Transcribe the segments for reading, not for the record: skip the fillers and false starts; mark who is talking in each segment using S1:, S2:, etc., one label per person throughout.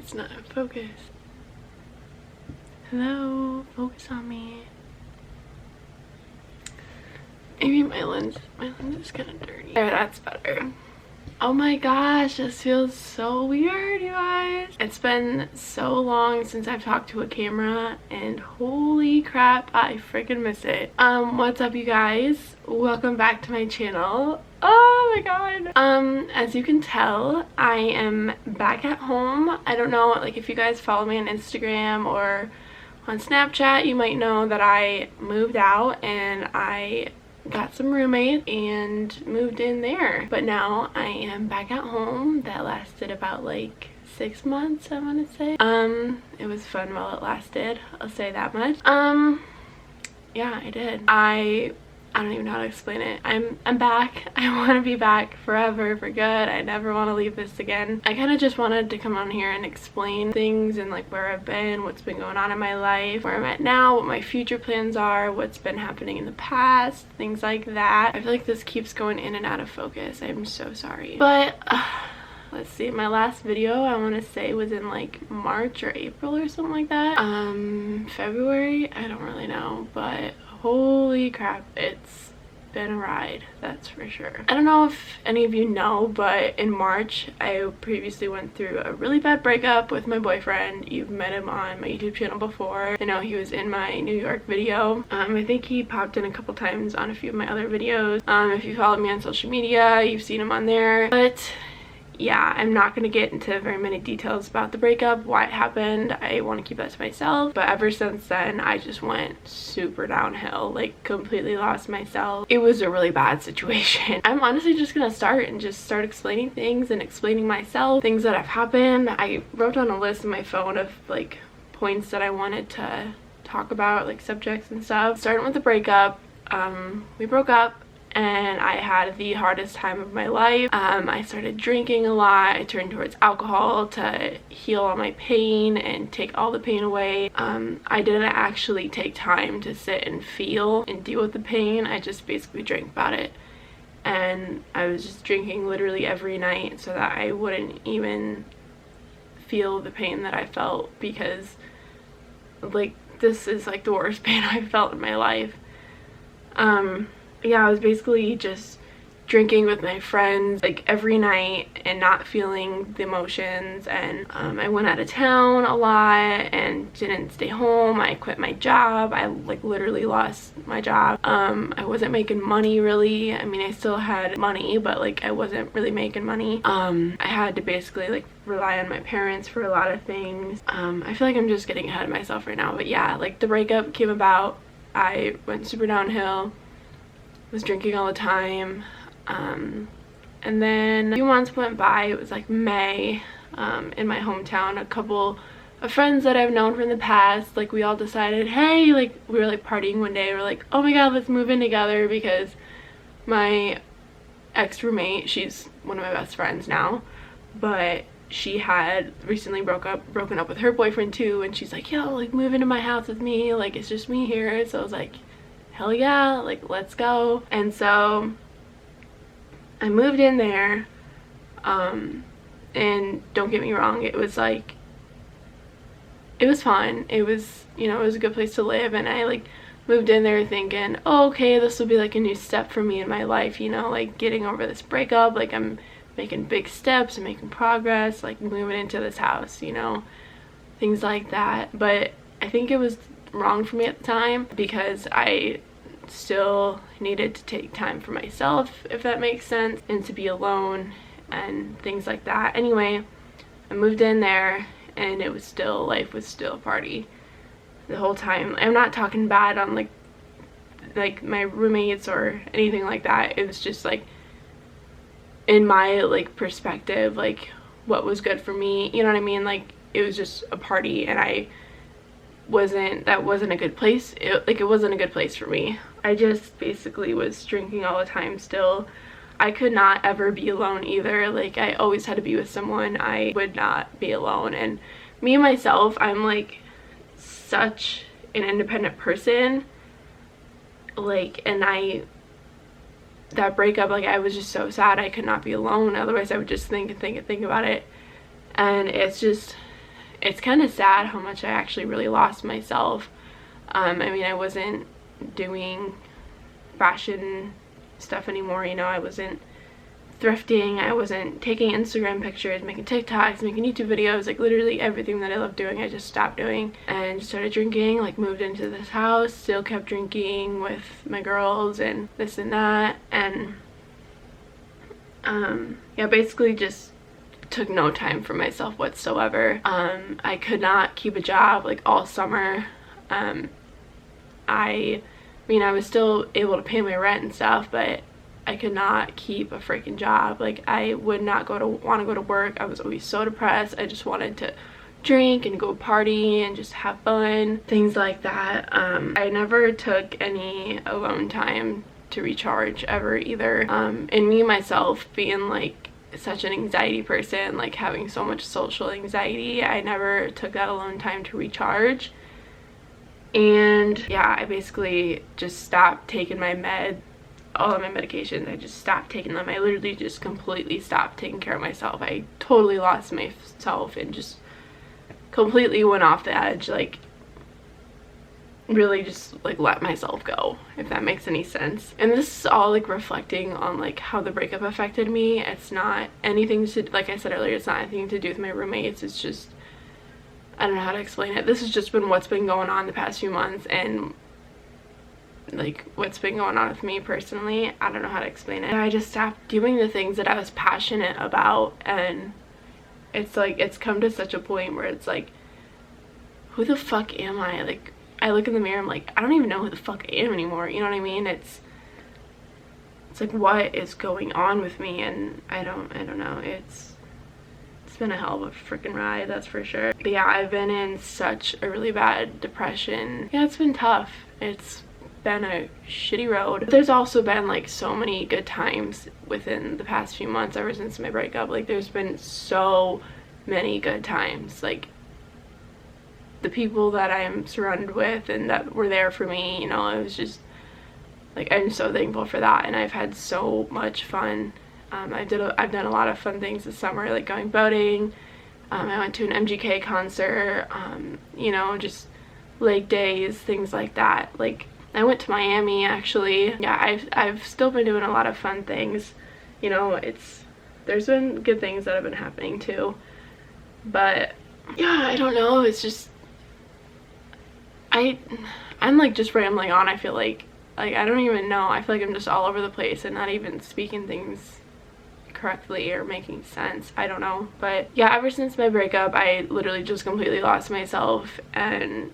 S1: It's not in focus. Hello, focus on me. Maybe my lens is kind of dirty. There, that's better. Oh my gosh, this feels so weird, you guys. It's been so long since I've talked to a camera, and holy crap, I freaking miss it. What's up, you guys? Welcome back to my channel. Oh my god. As you can tell, I am back at home. I don't know, like, if you guys follow me on Instagram or on Snapchat, you might know that I moved out and I got some roommates and moved in there, but now I am back at home. That lasted about like 6 months, I want to say. It was fun while it lasted, I'll say that much. Yeah, I did. I don't even know how to explain it. I'm back. I want to be back forever, for good. I never want to leave this again. I kind of just wanted to come on here and explain things and like where I've been, what's been going on in my life, where I'm at now, what my future plans are, what's been happening in the past, things like that. I feel like this keeps going in and out of focus. I'm so sorry. But let's see, my last video I want to say was in like March or April or something like that. February, I don't really know, but holy crap, it's been a ride, that's for sure. I don't know if any of you know, but in March I previously went through a really bad breakup with my boyfriend. You've met him on my YouTube channel before. I know he was in my New York video. I think he popped in a couple times on a few of my other videos. If you follow me on social media, you've seen him on there. But yeah, I'm not going to get into very many details about the breakup, why it happened. I want to keep that to myself. But ever since then, I just went super downhill, like completely lost myself. It was a really bad situation. I'm honestly just going to start explaining things and explaining myself, things that have happened. I wrote down a list on my phone of like points that I wanted to talk about, like subjects and stuff. Starting with the breakup, we broke up. And I had the hardest time of my life. I started drinking a lot. I turned towards alcohol to heal all my pain and take all the pain away. I didn't actually take time to sit and feel and deal with the pain. I just basically drank about it. And I was just drinking literally every night so that I wouldn't even feel the pain that I felt, because like this is like the worst pain I've felt in my life. Yeah, I was basically just drinking with my friends like every night and not feeling the emotions, and I went out of town a lot and didn't stay home. I quit my job. I like literally lost my job. I wasn't making money really. I mean, I still had money, but like I wasn't really making money. I had to basically like rely on my parents for a lot of things. I feel like I'm just getting ahead of myself right now, but yeah, like the breakup came about. I went super downhill. Was drinking all the time, and then a few months went by. It was like May, in my hometown. A couple of friends that I've known from the past, like we all decided, hey, like we were like partying one day, we're like, oh my god, let's move in together, because my ex-roommate, she's one of my best friends now, but she had recently broken up with her boyfriend too, and she's like, yo, like move into my house with me, like it's just me here. So I was like, hell yeah, like let's go. And so I moved in there, and don't get me wrong, it was like, it was fun. It was, you know, it was a good place to live, and I like moved in there thinking, oh, okay, this will be like a new step for me in my life, you know, like getting over this breakup, like I'm making big steps and making progress, like moving into this house, you know, things like that. But I think it was wrong for me at the time, because I still needed to take time for myself, if that makes sense, and to be alone and things like that. Anyway, I moved in there, and it was still, life was still a party the whole time. I'm not talking bad on like my roommates or anything like that. It was just like, in my like perspective, like what was good for me, you know what I mean? Like it was just a party, and that wasn't a good place. It wasn't a good place for me. I just basically was drinking all the time still. I could not ever be alone either. Like I always had to be with someone. I would not be alone. And me myself, I'm like such an independent person. Like, and that breakup, like I was just so sad I could not be alone. Otherwise I would just think about it. And it's just it's kind of sad how much I actually really lost myself. I mean, I wasn't doing fashion stuff anymore, you know, I wasn't thrifting, I wasn't taking Instagram pictures, making TikToks, making YouTube videos, like literally everything that I love doing I just stopped doing and started drinking. Like moved into this house, still kept drinking with my girls and this and that, and yeah, basically just took no time for myself whatsoever. I could not keep a job like all summer. I mean, I was still able to pay my rent and stuff, but I could not keep a freaking job. Like, I would not want to go to work. I was always so depressed. I just wanted to drink and go party and just have fun, things like that. I never took any alone time to recharge ever either. And me myself being like such an anxiety person, like having so much social anxiety, I never took that alone time to recharge. And yeah, I basically just stopped taking all of my medications. I just stopped taking them. I literally just completely stopped taking care of myself. I totally lost myself and just completely went off the edge, like really just like let myself go, if that makes any sense. And this is all like reflecting on like how the breakup affected me. It's not anything to, like I said earlier, it's not anything to do with my roommates. It's just, I don't know how to explain it. This has just been what's been going on the past few months, and like what's been going on with me personally. I don't know how to explain it. I just stopped doing the things that I was passionate about, and it's like it's come to such a point where it's like, who the fuck am I? Like, I look in the mirror, I'm like, I don't even know who the fuck I am anymore, you know what I mean? It's like, what is going on with me? And I don't know. It's been a hell of a freaking ride, that's for sure. But yeah, I've been in such a really bad depression. Yeah, it's been tough. It's been a shitty road. There's also been like so many good times within the past few months ever since my breakup. Like, there's been so many good times. Like, the people that I'm surrounded with and that were there for me, you know, it was just like, I'm so thankful for that. And I've had so much fun. I've done a lot of fun things this summer, like going boating. I went to an MGK concert, you know, just lake days, things like that. Like, I went to Miami actually. Yeah, I've still been doing a lot of fun things, you know. There's been good things that have been happening too, but yeah, I don't know, it's just I'm like just rambling on. I feel like I don't even know, I feel like I'm just all over the place and not even speaking things correctly or making sense. I don't know. But yeah, ever since my breakup, I literally just completely lost myself, and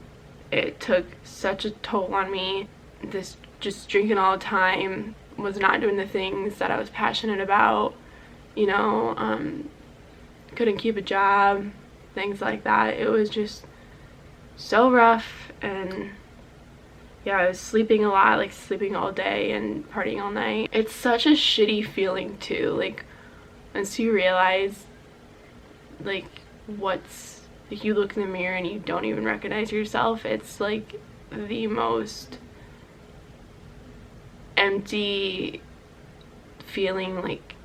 S1: it took such a toll on me. This just drinking all the time, was not doing the things that I was passionate about, you know, couldn't keep a job, things like that. It was just so rough. And yeah, I was sleeping a lot, like sleeping all day and partying all night. It's such a shitty feeling too, like once you realize like what's, like you look in the mirror and you don't even recognize yourself. It's like the most empty feeling. Like,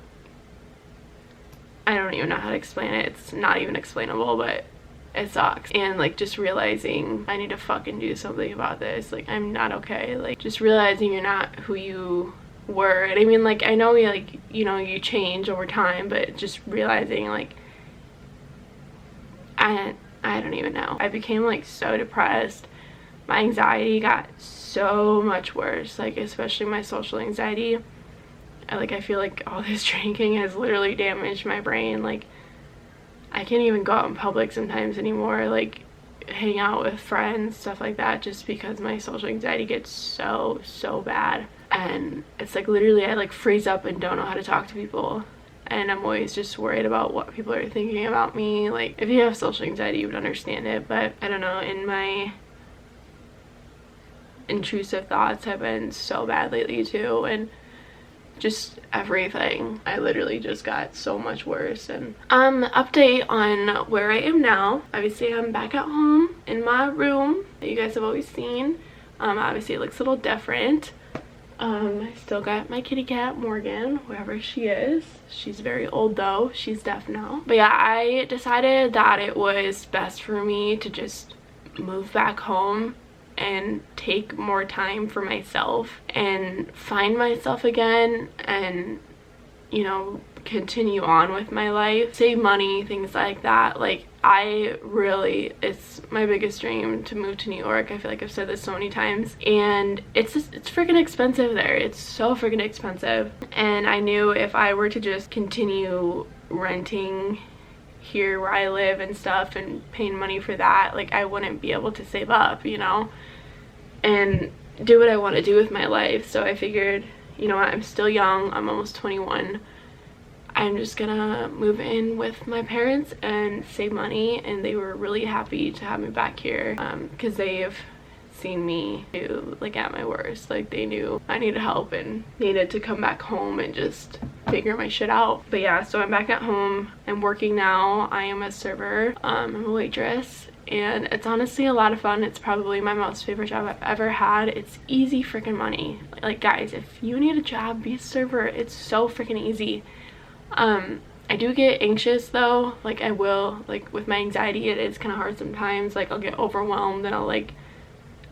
S1: I don't even know how to explain it. It's not even explainable, but it sucks. And like just realizing I need to fucking do something about this. Like, I'm not okay. Like, just realizing you're not who you were. And I mean, like, I know like, you know, you change over time, but just realizing like I don't even know. I became like so depressed. My anxiety got so much worse, like especially my social anxiety. I feel like all this drinking has literally damaged my brain. Like, I can't even go out in public sometimes anymore, like hang out with friends, stuff like that, just because my social anxiety gets so bad. And it's like literally I like freeze up and don't know how to talk to people, and I'm always just worried about what people are thinking about me. Like, if you have social anxiety, you would understand it, but I don't know, and my intrusive thoughts have been so bad lately too, and just everything. I literally just got so much worse. And update on where I am now. Obviously I'm back at home in my room that you guys have always seen. Obviously it looks a little different. I still got my kitty cat Morgan, wherever she is. She's very old though, she's deaf now. But yeah, I decided that it was best for me to just move back home and take more time for myself and find myself again, and you know, continue on with my life, save money, things like that. Like, I really, it's my biggest dream to move to New York. I feel like I've said this so many times, and it's freaking expensive there. It's so freaking expensive, and I knew if I were to just continue renting here where I live and stuff and paying money for that, like, I wouldn't be able to save up, you know, and do what I want to do with my life. So I figured, you know what, I'm still young, I'm almost 21, I'm just gonna move in with my parents and save money. And they were really happy to have me back here, because they've seen me do, like, at my worst. Like, they knew I needed help and needed to come back home and just figure my shit out. But yeah, so I'm back at home, I'm working now. I am a server, I'm a waitress, and it's honestly a lot of fun. It's probably my most favorite job I've ever had. It's easy freaking money. Like, guys, if you need a job, be a server. It's so freaking easy. I do get anxious though. Like, I will, like, with my anxiety, it is kind of hard sometimes. Like, I'll get overwhelmed and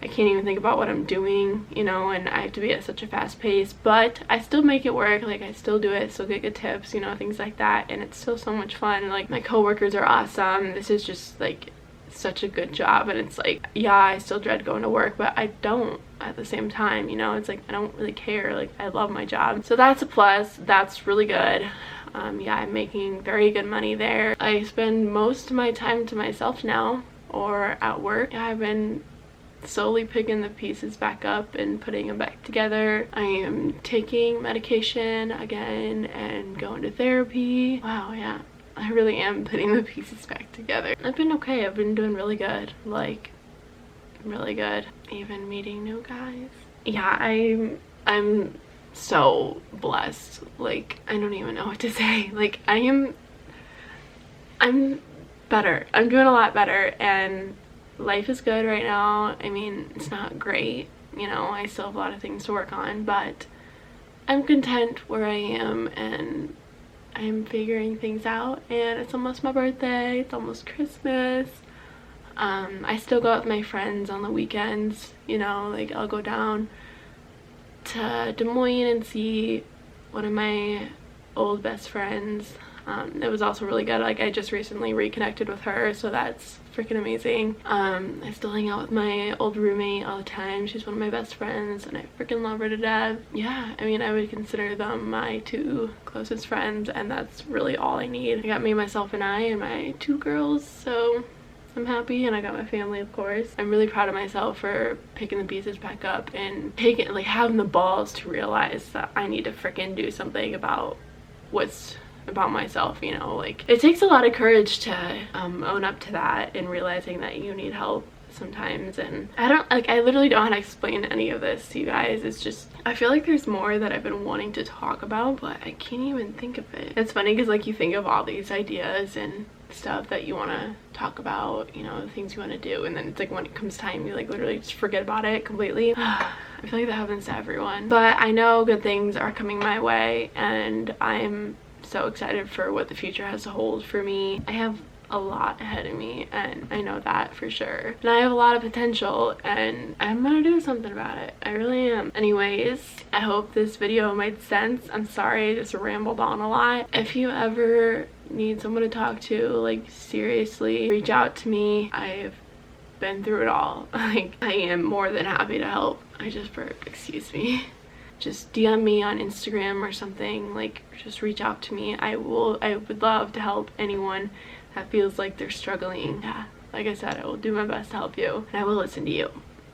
S1: I can't even think about what I'm doing, you know, and I have to be at such a fast pace, but I still make it work. Like, I still do it, still get good tips, you know, things like that, and it's still so much fun. And like, my coworkers are awesome. This is just like such a good job, and it's like, yeah, I still dread going to work, but I don't at the same time, you know. It's like, I don't really care. Like, I love my job, so that's a plus. That's really good. Yeah, I'm making very good money there. I spend most of my time to myself now, or at work. Yeah, I've been slowly picking the pieces back up and putting them back together. I am taking medication again and going to therapy. Wow, yeah, I really am putting the pieces back together. I've been okay. I've been doing really good, like really good. Even meeting new guys. Yeah, I'm so blessed. Like, I don't even know what to say. Like, I'm better. I'm doing a lot better, and life is good right now. I mean, it's not great, you know, I still have a lot of things to work on, but I'm content where I am, and I'm figuring things out. And it's almost my birthday, it's almost Christmas. I still go out with my friends on the weekends, you know, like, I'll go down to Des Moines and see one of my old best friends. It was also really good. Like, I just recently reconnected with her, so that's freaking amazing. I still hang out with my old roommate all the time. She's one of my best friends, and I freaking love her to death. Yeah, I mean, I would consider them my two closest friends, and that's really all I need. I got me, myself, and I, and my two girls, so I'm happy. And I got my family, of course. I'm really proud of myself for picking the pieces back up and having the balls to realize that I need to freaking do something about what's about myself, you know. Like, it takes a lot of courage to own up to that, and realizing that you need help sometimes. And I literally don't know how to explain any of this to you guys. It's just, I feel like there's more that I've been wanting to talk about, but I can't even think of it. It's funny because, like, you think of all these ideas and stuff that you want to talk about, you know, the things you want to do, and then it's like, when it comes time, you like literally just forget about it completely. I feel like that happens to everyone, but I know good things are coming my way, and I'm so excited for what the future has to hold for me. I have a lot ahead of me, and I know that for sure, and I have a lot of potential, and I'm gonna do something about it. I really am. Anyways, I hope this video made sense. I'm sorry I just rambled on a lot. If you ever need someone to talk to, like, seriously, reach out to me. I've been through it all. Like, I am more than happy to help. I just burped, excuse me. Just DM me on Instagram or something. Like, just reach out to me. I would love to help anyone that feels like they're struggling. Yeah, like I said, I will do my best to help you, and I will listen to you.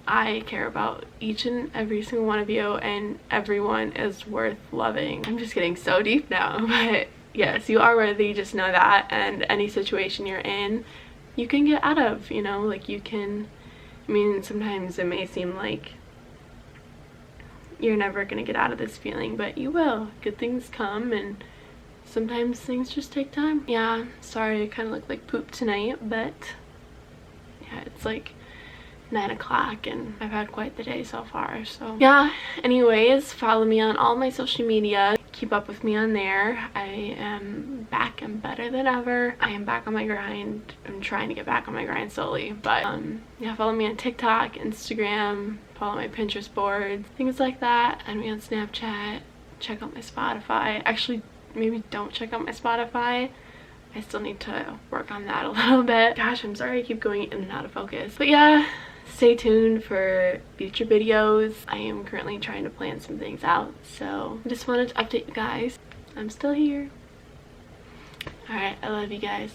S1: I care about each and every single one of you, and everyone is worth loving. I'm just getting so deep now, but yes, you are worthy, just know that. And any situation you're in, you can get out of, you know, like, you can, I mean, sometimes it may seem like you're never gonna get out of this feeling, but you will. Good things come, and sometimes things just take time. Yeah, sorry I kind of look like poop tonight, but yeah, it's like 9 o'clock and I've had quite the day so far. So yeah, anyways, follow me on all my social media. Keep up with me on there. I am back and better than ever. I am back on my grind. I'm trying to get back on my grind slowly, but yeah, follow me on TikTok, Instagram, follow my Pinterest boards, things like that. Add me on Snapchat. Check out my Spotify. Actually, maybe don't check out my Spotify. I still need to work on that a little bit. Gosh, I'm sorry I keep going in and out of focus. But yeah, stay tuned for future videos. I am currently trying to plan some things out. So I just wanted to update you guys. I'm still here. Alright, I love you guys.